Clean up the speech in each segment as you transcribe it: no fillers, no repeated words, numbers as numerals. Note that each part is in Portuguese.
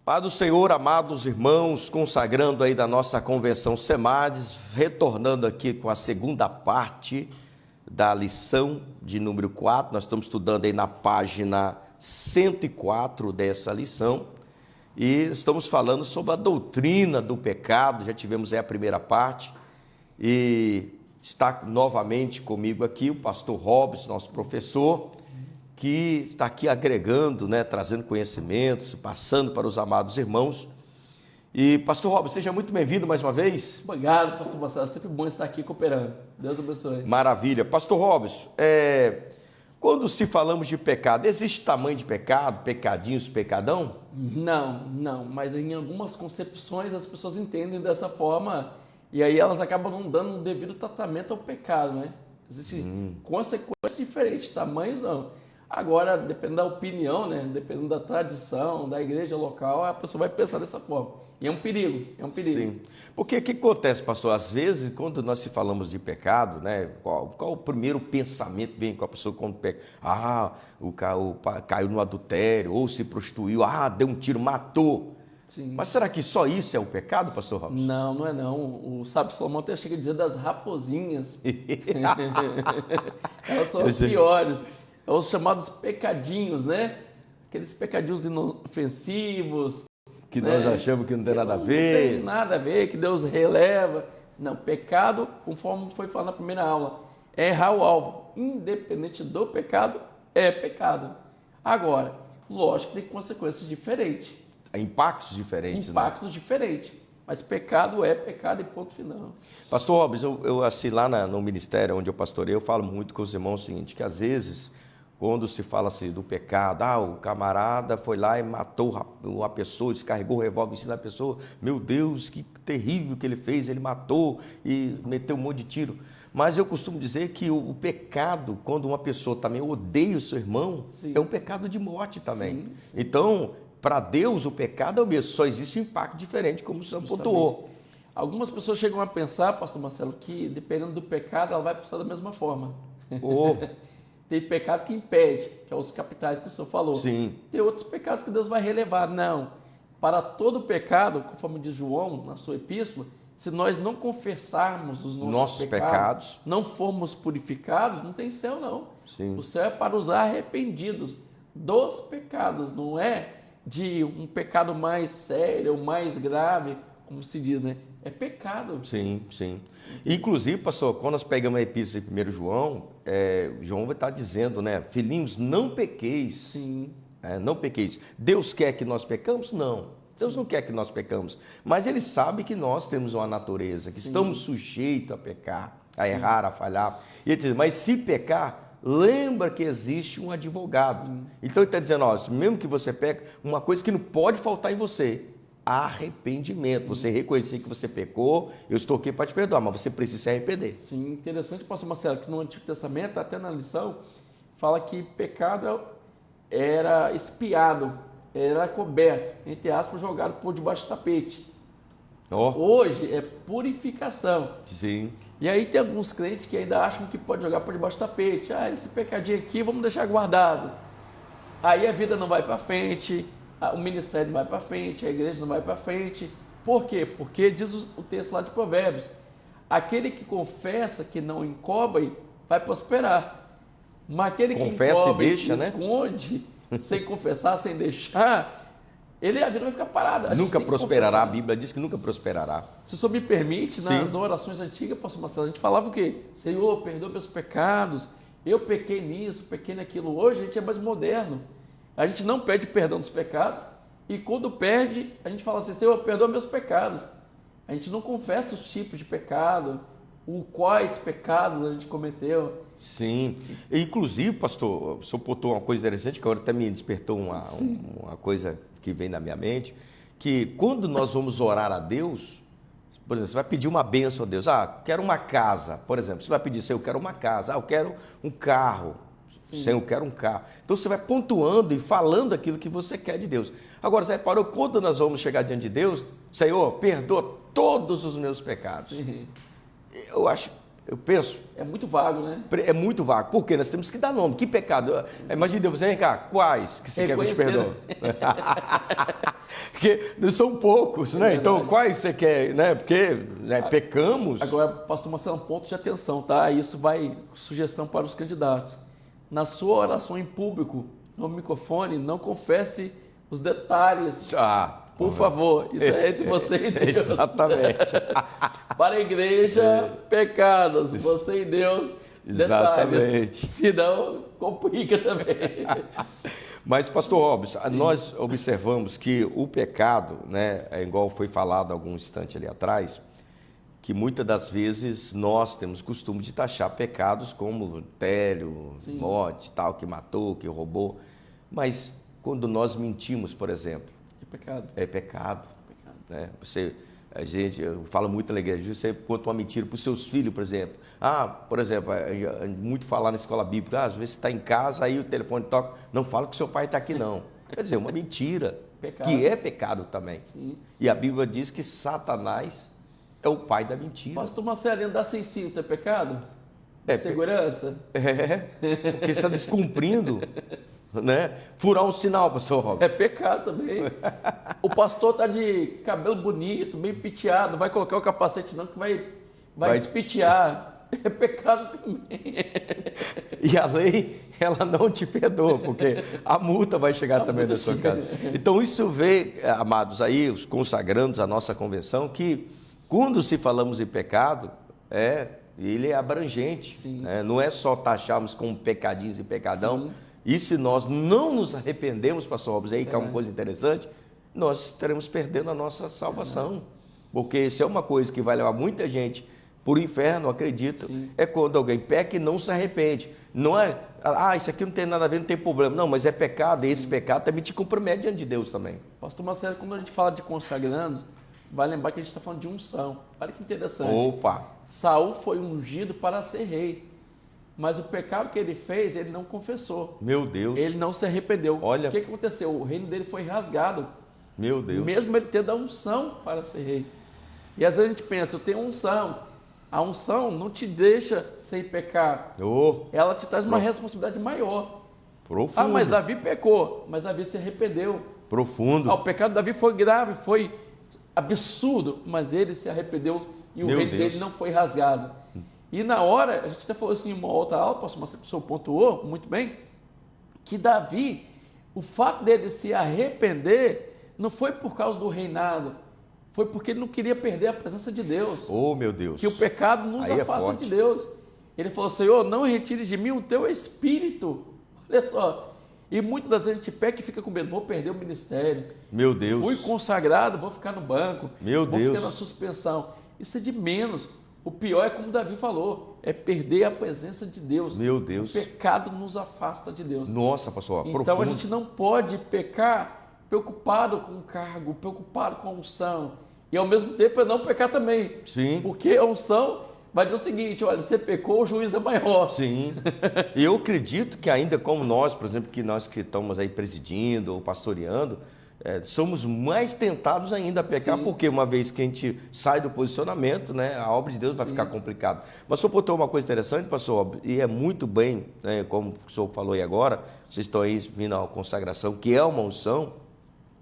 Paz do Senhor, amados irmãos, consagrando aí da nossa convenção SEMADES, retornando aqui com a segunda parte da lição de número 4, nós estamos estudando aí na página 104 dessa lição, e estamos falando sobre a doutrina do pecado. Já tivemos aí a primeira parte, e está novamente comigo aqui o pastor Robson, nosso professor, que está aqui agregando, trazendo conhecimentos, passando para os amados irmãos. E, pastor Robson, seja muito bem-vindo mais uma vez. Obrigado, pastor Marcelo, sempre bom estar aqui cooperando. Deus abençoe. Maravilha. Pastor Robson, quando se falamos de pecado, existe tamanho de pecado, pecadinhos, pecadão? Não, mas em algumas concepções as pessoas entendem dessa forma e aí elas acabam não dando um devido tratamento ao pecado, né? Existem consequências diferentes, tamanhos não. Agora, dependendo da opinião, dependendo da tradição, da igreja local, a pessoa vai pensar dessa forma. E é um perigo, Sim. Porque o que acontece, pastor? Às vezes, quando nós falamos de pecado, qual o primeiro pensamento que vem com a pessoa quando peca? O caiu no adultério, ou se prostituiu, deu um tiro, matou. Sim. Mas será que só isso é o pecado, pastor Robson? Não é não. O sábio Salomão até chega a dizer das raposinhas. Elas são as piores. Os chamados pecadinhos, Aqueles pecadinhos inofensivos. Que nós achamos que não tem nada a ver. Não tem nada a ver, que Deus releva. Não, pecado, conforme foi falado na primeira aula, é errar o alvo. Independente do pecado, é pecado. Agora, lógico que tem consequências diferentes. Impactos diferentes. Diferentes. Mas pecado é pecado e ponto final. Pastor Robson, eu assim, lá no ministério onde eu pastorei, eu falo muito com os irmãos o seguinte, que às vezes, quando se fala assim do pecado, o camarada foi lá e matou uma pessoa, descarregou o revólver em cima da pessoa, meu Deus, que terrível que ele fez, ele matou e meteu um monte de tiro. Mas eu costumo dizer que o pecado, quando uma pessoa também odeia o seu irmão, é um pecado de morte também. Sim. Então, para Deus, o pecado é o mesmo, só existe um impacto diferente, como o senhor pontuou. Algumas pessoas chegam a pensar, pastor Marcelo, que dependendo do pecado, ela vai pensar da mesma forma. Tem pecado que impede, que é os capitais que o senhor falou. Sim. Tem outros pecados que Deus vai relevar. Não. Para todo pecado, conforme diz João na sua epístola, se nós não confessarmos os nossos pecados, não formos purificados, não tem céu não. Sim. O céu é para os arrependidos dos pecados, não é de um pecado mais sério, mais grave, como se diz, É pecado. Sim. Inclusive, pastor, quando nós pegamos a epístola de 1 João, João vai estar dizendo, filhinhos, não pequeis. Sim. Não pequeis. Deus quer que nós pecamos? Não. Deus não quer que nós pecamos. Mas Ele sabe que nós temos uma natureza, que estamos sujeitos a pecar, a errar, a falhar. E Ele diz, mas se pecar, lembra que existe um advogado. Então Ele está dizendo, mesmo que você peca, uma coisa que não pode faltar em você, arrependimento. Você reconhecer que você pecou, eu estou aqui para te perdoar, mas você precisa se arrepender. Sim, interessante, pastor Marcelo, que no Antigo Testamento, até na lição, fala que pecado era espiado, era coberto, entre aspas, jogado por debaixo do tapete. Hoje é purificação. Sim. E aí tem alguns crentes que ainda acham que pode jogar por debaixo do tapete. Esse pecadinho aqui, vamos deixar guardado. Aí a vida não vai para frente, o ministério não vai para frente, a igreja não vai para frente. Por quê? Porque diz o texto lá de Provérbios, aquele que confessa que não encobre, vai prosperar. Mas aquele que encobre e esconde, sem confessar, sem deixar, a vida vai ficar parada. Nunca prosperará, a Bíblia diz que nunca prosperará. Se o senhor me permite, nas orações antigas, pastor Marcelo, a gente falava o quê? Senhor, perdoa meus pecados, eu pequei nisso, pequei naquilo. Hoje a gente é mais moderno. A gente não pede perdão dos pecados e quando perde, a gente fala assim, Senhor, perdoa meus pecados. A gente não confessa os tipos de pecado, quais pecados a gente cometeu. Sim. Inclusive, pastor, o senhor botou uma coisa interessante, que agora até me despertou uma coisa que vem na minha mente, que quando nós vamos orar a Deus, por exemplo, você vai pedir uma bênção a Deus, quero uma casa, por exemplo, você vai pedir, Senhor, eu quero uma casa, eu quero um carro, Senhor, eu quero um carro. Então você vai pontuando e falando aquilo que você quer de Deus. Agora, você reparou, quando nós vamos chegar diante de Deus, Senhor, perdoa todos os meus pecados. Sim. Eu acho Eu penso, É muito vago, né? é muito vago. Por quê? Nós temos que dar nome. Que pecado? Imagina você, vem cá, quais que você quer que eu te perdoe? Porque não são poucos, né? Então, quais você quer, né? Porque pecamos. Agora, pastor Marcelo, um ponto de atenção, tá? Isso vai, sugestão para os candidatos. Na sua oração em público, no microfone, não confesse os detalhes. Por favor, isso é entre você e Deus. Exatamente. Para a igreja, pecados, você e Deus, detalhes. Exatamente. Senão, complica também. Mas, pastor Robson, nós observamos que o pecado, né, é igual foi falado algum instante ali atrás, que muitas das vezes nós temos costume de taxar pecados como adultério, morte, tal, que matou, que roubou. Mas quando nós mentimos, por exemplo, é pecado. Né? A gente fala muito na igreja, você conta uma mentira para os seus filhos, por exemplo. Por exemplo, muito falar na escola bíblica, às vezes você está em casa, aí o telefone toca, não fala que seu pai está aqui não. Quer dizer, uma mentira, que é pecado também. Sim. E a Bíblia diz que Satanás é o pai da mentira. Pastor Marcelo, andar sem cinto é pecado? Segurança? Porque você está descumprindo. Né? Furar um sinal, pastor Robson. É pecado também. O pastor está de cabelo bonito, bem penteado, vai colocar o capacete não que vai despitear. É pecado também. E a lei, ela não te perdoa, porque a multa vai chegar também na sua casa. Então isso vê, amados, aí, os consagrandos, a nossa convenção, que quando se falamos em pecado, ele é abrangente. Né? Não é só taxarmos como pecadinhos e pecadão. Sim. E se nós não nos arrependemos, pastor Robson, aí que é uma coisa interessante, nós estaremos perdendo a nossa salvação. Porque se é uma coisa que vai levar muita gente para o inferno, acredita, é quando alguém peca e não se arrepende. Não é, isso aqui não tem nada a ver, não tem problema. Não, mas é pecado, e esse pecado também te compromete diante de Deus também. Pastor Marcelo, quando a gente fala de consagrandos, vai lembrar que a gente está falando de unção. Olha que interessante. Opa! Saul foi ungido para ser rei. Mas o pecado que ele fez, ele não confessou. Meu Deus. Ele não se arrependeu. Olha. O que aconteceu? O reino dele foi rasgado. Meu Deus. Mesmo ele tendo a unção para ser rei. E às vezes a gente pensa, eu tenho unção. A unção não te deixa sem pecar. Ela te traz uma responsabilidade maior. Profundo. Mas Davi pecou. Mas Davi se arrependeu. Profundo. O pecado de Davi foi grave, foi absurdo. Mas ele se arrependeu e o reino dele não foi rasgado. E na hora, a gente até falou assim, uma outra aula, pastor Marcelo, o senhor pontuou muito bem, que Davi, o fato dele se arrepender, não foi por causa do reinado, foi porque ele não queria perder a presença de Deus. Meu Deus. Que o pecado nos afasta de Deus. Ele falou, Senhor, não retire de mim o teu espírito. Olha só. E muitas das vezes a gente peca e fica com medo, vou perder o ministério. Meu Deus. Fui consagrado, vou ficar no banco. Meu Deus. Vou ficar na suspensão. Isso é de menos. O pior é como Davi falou, é perder a presença de Deus. Meu Deus. O pecado nos afasta de Deus. Nossa, pastor, então profundo. A gente não pode pecar preocupado com o cargo, preocupado com a unção. E ao mesmo tempo é não pecar também. Sim. Porque a unção vai dizer o seguinte, olha, você pecou, o juiz é maior. Sim. E eu acredito que ainda como nós, por exemplo, que nós que estamos aí presidindo ou pastoreando, somos mais tentados ainda a pecar, porque uma vez que a gente sai do posicionamento, né, a obra de Deus vai ficar complicada. Mas o senhor botou uma coisa interessante, pastor, e é muito bem, né, como o senhor falou aí agora, vocês estão aí vindo à consagração, que é uma unção,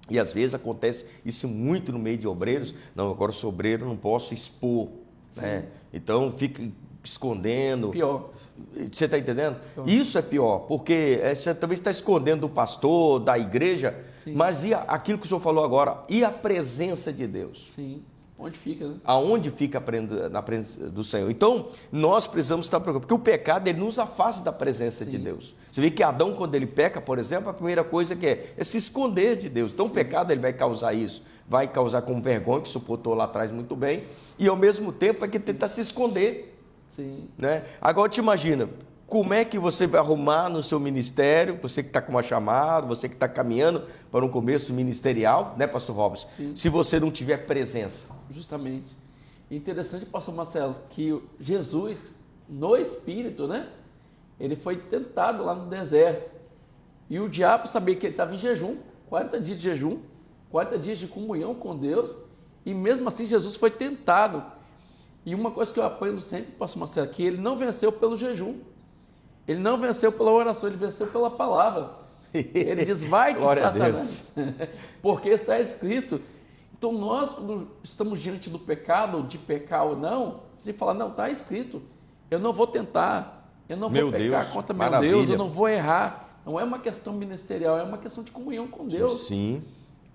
e às vezes acontece isso muito no meio de obreiros. Não, agora eu sou obreiro, não posso expor, né? Então fica escondendo. Pior. Você está entendendo? Isso é pior, porque você talvez está escondendo do pastor, da igreja, mas e aquilo que o senhor falou agora? E a presença de Deus? Sim. Onde fica, né? Aonde fica na presença do Senhor? Então, nós precisamos estar preocupados, porque o pecado, ele nos afasta da presença de Deus. Você vê que Adão, quando ele peca, por exemplo, a primeira coisa que é se esconder de Deus. Então, o pecado, ele vai causar isso. Vai causar como vergonha, que suportou lá atrás muito bem, e ao mesmo tempo vai tentar se esconder. Sim. Né? Agora, te imagina, como é que você vai arrumar no seu ministério, você que está com uma chamada, você que está caminhando para um começo ministerial, né, pastor Robson? Se você não tiver presença. Justamente. Interessante, pastor Marcelo, que Jesus, no Espírito, né, ele foi tentado lá no deserto. E o diabo sabia que ele estava em jejum, 40 dias de jejum, 40 dias de comunhão com Deus, e mesmo assim Jesus foi tentado. E uma coisa que eu aprendo sempre, pastor Marcelo, que ele não venceu pelo jejum. Ele não venceu pela oração, ele venceu pela palavra. Ele diz, vai-te, Satanás. Porque está escrito. Então nós, quando estamos diante do pecado, de pecar ou não, a gente fala, não, está escrito. Eu não vou tentar, eu não vou pecar contra meu Deus, eu não vou errar. Não é uma questão ministerial, é uma questão de comunhão com Deus. Sim.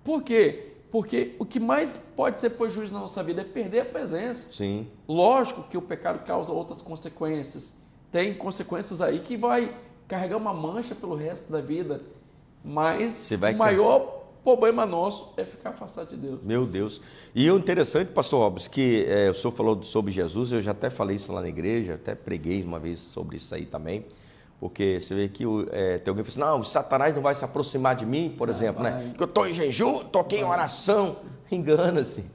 Por quê? Porque o que mais pode ser prejuízo na nossa vida é perder a presença. Sim. Lógico que o pecado causa outras consequências. Tem consequências aí que vai carregar uma mancha pelo resto da vida. Mas o maior problema nosso é ficar afastado de Deus. Meu Deus. E o interessante, pastor Robes, que o senhor falou sobre Jesus, eu já até falei isso lá na igreja, até preguei uma vez sobre isso aí também. Porque você vê que tem alguém que fala assim, não, o Satanás não vai se aproximar de mim, por exemplo, né? Porque eu estou em jejum, estou aqui em oração. Engana-se.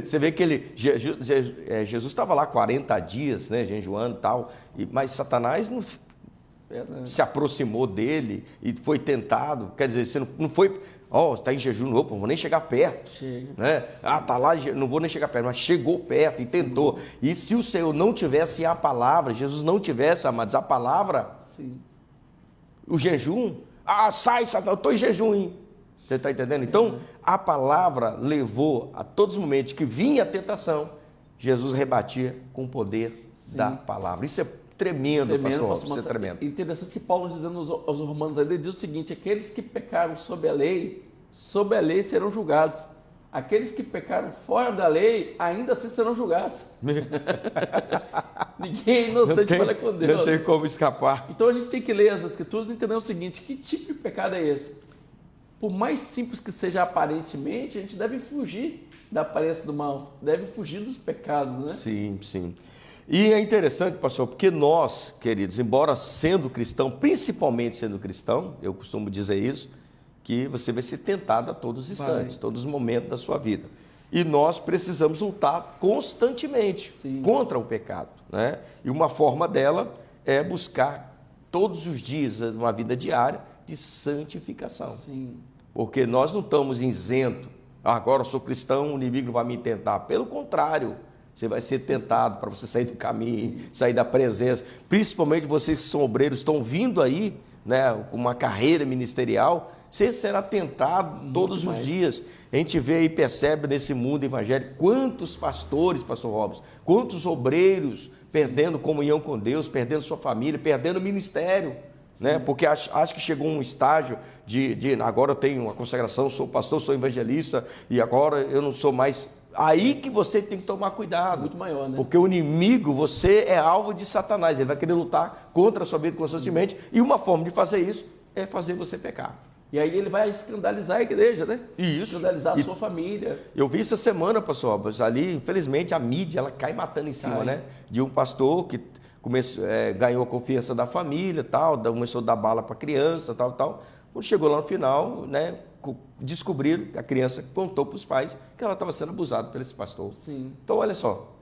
Você vê que Jesus estava lá 40 dias, né, jejuando e tal, mas Satanás não se aproximou dele e foi tentado. Quer dizer, você não foi... está em jejum, não vou nem chegar perto. Chega. Né? Está lá, não vou nem chegar perto, mas chegou perto e tentou. E se o Senhor não tivesse a palavra, Jesus não tivesse, amados, a palavra, sim, o jejum, sai, Satanás, eu estou em jejum, hein? Você está entendendo? Então, a palavra levou a todos os momentos que vinha a tentação, Jesus rebatia com o poder da palavra. Isso é tremendo, pastor. Isso é tremendo. Interessante que Paulo, dizendo aos romanos, ele diz o seguinte, aqueles que pecaram sob a lei serão julgados. Aqueles que pecaram fora da lei, ainda assim serão julgados. Ninguém é inocente para com Deus. Não tem como escapar. Então a gente tem que ler as Escrituras e entender o seguinte, que tipo de pecado é esse? Por mais simples que seja aparentemente, a gente deve fugir da aparência do mal, deve fugir dos pecados, né? Sim, sim. E é interessante, pastor, porque nós, queridos, embora sendo cristão, principalmente sendo cristão, eu costumo dizer isso, que você vai ser tentado a todos os instantes, todos os momentos da sua vida. E nós precisamos lutar constantemente contra o pecado, né? E uma forma dela é buscar todos os dias, uma vida diária, de santificação. Sim. Porque nós não estamos isentos. Agora eu sou cristão, o inimigo não vai me tentar. Pelo contrário, você vai ser tentado para você sair do caminho, sair da presença. Principalmente vocês que são obreiros, estão vindo aí, né, com uma carreira ministerial, você será tentado todos os dias. A gente vê e percebe nesse mundo evangélico quantos pastores, pastor Robson, quantos obreiros perdendo comunhão com Deus, perdendo sua família, perdendo o ministério. Né? Porque acho que chegou um estágio de agora eu tenho uma consagração, sou pastor, sou evangelista e agora eu não sou mais. Aí que você tem que tomar cuidado. Muito maior, né? Porque o inimigo, você é alvo de Satanás, ele vai querer lutar contra a sua vida constantemente e uma forma de fazer isso é fazer você pecar. E aí ele vai escandalizar a igreja, né? Isso. Escandalizar a sua família. Eu vi essa semana, pastor, ali, infelizmente, a mídia, ela cai matando em cima, né? De um pastor que ganhou a confiança da família, tal, começou a dar bala para a criança, tal. Quando chegou lá no final, né, descobriram que a criança contou para os pais que ela estava sendo abusada por esse pastor. Sim. Então, olha só.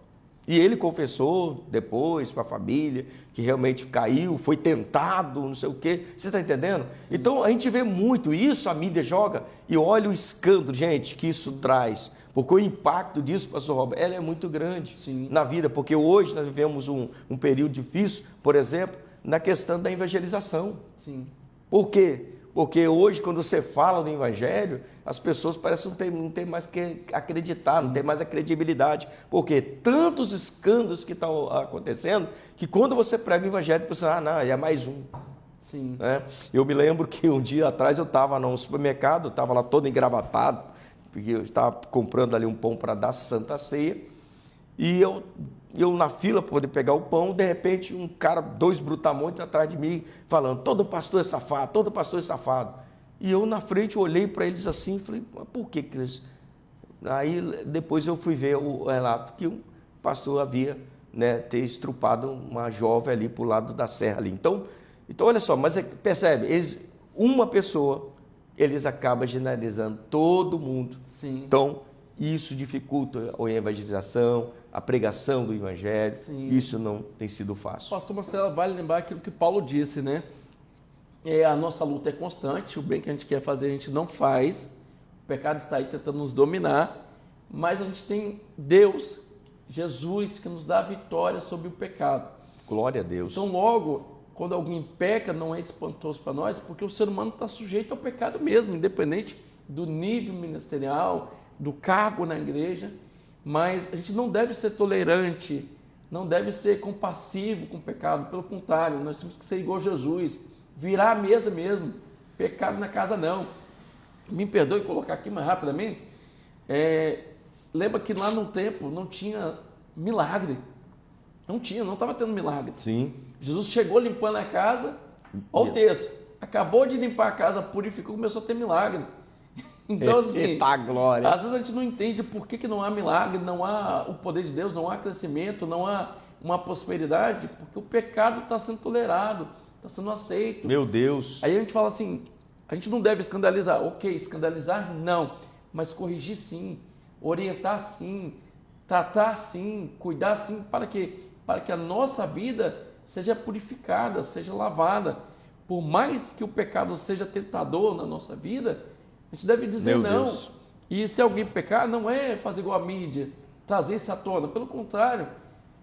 E ele confessou depois para a família que realmente caiu, foi tentado, não sei o quê. Você está entendendo? Então, a gente vê muito isso, a mídia joga, e olha o escândalo, gente, que isso traz. Porque o impacto disso, pastor Robert, ela é muito grande na vida. Porque hoje nós vivemos um período difícil, por exemplo, na questão da evangelização. Sim. Por quê? Porque hoje, quando você fala do evangelho, as pessoas parecem não ter mais que acreditar, não ter mais a credibilidade. Porque tantos escândalos que estão acontecendo, que quando você prega o evangelho, você fala, não, é mais um. Sim. Né? Eu me lembro que um dia atrás eu estava num supermercado, estava lá todo engravatado, porque eu estava comprando ali um pão para dar Santa Ceia, e eu na fila para poder pegar o pão, de repente um cara, 2 brutamontes atrás de mim, falando, todo pastor é safado, todo pastor é safado. E eu na frente olhei para eles assim, falei, mas por que eles... Aí depois eu fui ver o relato que o pastor havia, né, ter estrupado uma jovem ali para o lado da serra ali. Então olha só, mas percebe, uma pessoa, eles acabam generalizando todo mundo. Sim. Então, isso dificulta a evangelização, a pregação do evangelho. Sim. Isso não tem sido fácil. Pastor Marcelo, vale lembrar aquilo que Paulo disse, né? A nossa luta é constante, o bem que a gente quer fazer a gente não faz, o pecado está aí tentando nos dominar, mas a gente tem Deus Jesus que nos dá a vitória sobre o pecado. Glória a Deus. Então, logo, quando alguém peca, não é espantoso para nós, porque o ser humano está sujeito ao pecado mesmo, independente do nível ministerial, do cargo na igreja, mas a gente não deve ser tolerante, não deve ser compassivo com o pecado, pelo contrário, nós temos que ser igual a Jesus, virar a mesa mesmo, pecado na casa não. Me perdoe colocar aqui mais rapidamente, lembra que lá no templo não tinha milagre, não estava tendo milagre. Sim. Jesus chegou limpando a casa, olha o texto, acabou de limpar a casa, purificou, começou a ter milagre. Então, assim, eita glória. Às vezes a gente não entende por que não há milagre, não há o poder de Deus, não há crescimento, não há uma prosperidade, porque o pecado está sendo tolerado, está sendo aceito. Meu Deus. Aí a gente fala assim, a gente não deve escandalizar. Ok, escandalizar não, mas corrigir sim, orientar sim, tratar sim, cuidar sim, para que a nossa vida seja purificada, seja lavada. Por mais que o pecado seja tentador na nossa vida, a gente deve dizer Meu não. Deus. E se alguém pecar, não é fazer igual a mídia, trazer isso à tona. Pelo contrário,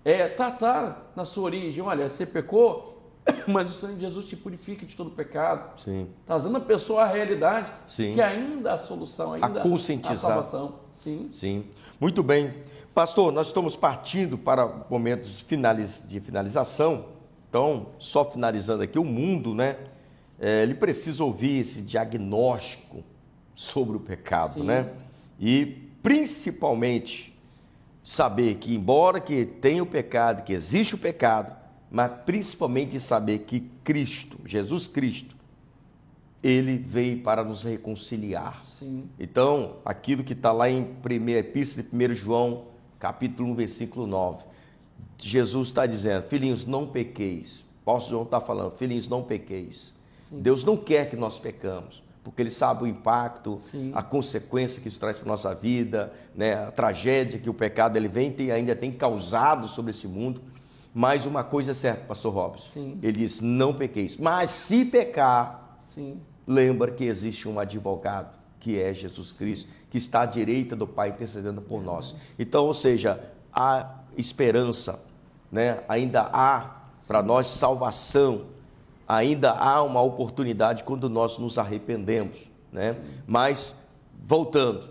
é tratar na sua origem. Olha, você pecou, mas o sangue de Jesus te purifica de todo pecado. Sim. Trazendo a pessoa à realidade, Sim. que ainda há a solução, ainda a conscientizar. a salvação. Sim. Sim. Muito bem. Pastor, nós estamos partindo para momentos de finalização. Então, só finalizando aqui, o mundo, né? Ele precisa ouvir esse diagnóstico sobre o pecado, Sim. né? E principalmente saber que, embora que tenha o pecado, que existe o pecado, mas principalmente saber que Cristo, Jesus Cristo, ele veio para nos reconciliar. Sim. Então, aquilo que está lá em Epístola de 1 João, capítulo 1, versículo 9, Jesus está dizendo, filhinhos, não pequeis. O apóstolo João está falando, filhinhos, não pequeis. Sim. Deus não quer que nós pecamos, porque Ele sabe o impacto, sim, a consequência que isso traz para a nossa vida, né? A tragédia que o pecado ele vem e ainda tem causado sobre esse mundo. Mas uma coisa é certa, pastor Robson, sim, ele diz, não pequeis. Mas se pecar, sim, lembra que existe um advogado, que é Jesus Cristo, que está à direita do Pai intercedendo por nós. Então, ou seja, há esperança, né? Ainda há para nós salvação, ainda há uma oportunidade quando nós nos arrependemos, né? Mas, voltando,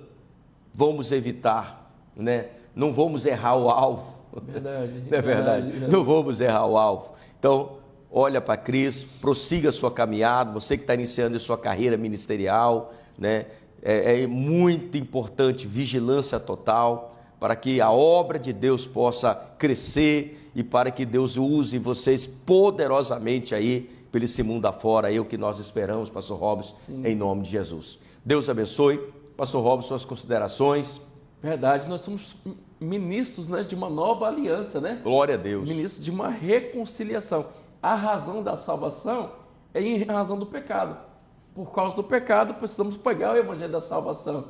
vamos evitar, né? Não vamos errar o alvo. Verdade. Não é verdade? Não vamos errar o alvo. Então, olha para Cristo, prossiga a sua caminhada, você que está iniciando a sua carreira ministerial, né? É muito importante vigilância total para que a obra de Deus possa crescer e para que Deus use vocês poderosamente aí pelo esse mundo afora, é o que nós esperamos, pastor Robson, sim, em nome de Jesus. Deus abençoe. Pastor Robson, suas considerações. Verdade, nós somos ministros, né, de uma nova aliança, né? Glória a Deus. Ministros de uma reconciliação. A razão da salvação é em razão do pecado. Por causa do pecado, precisamos pregar o evangelho da salvação.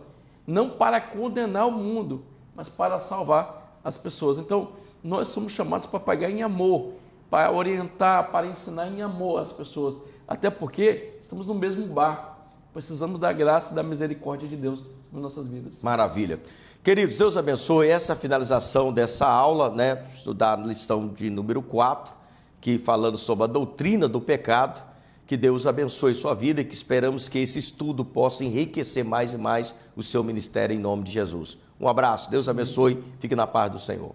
Não para condenar o mundo, mas para salvar as pessoas. Então, nós somos chamados para pregar em amor, para orientar, para ensinar em amor as pessoas. Até porque estamos no mesmo barco. Precisamos da graça e da misericórdia de Deus nas nossas vidas. Maravilha. Queridos, Deus abençoe essa finalização dessa aula, né, da lição de número 4, que falando sobre a doutrina do pecado. Que Deus abençoe sua vida e que esperamos que esse estudo possa enriquecer mais e mais o seu ministério em nome de Jesus. Um abraço, Deus abençoe, fique na paz do Senhor.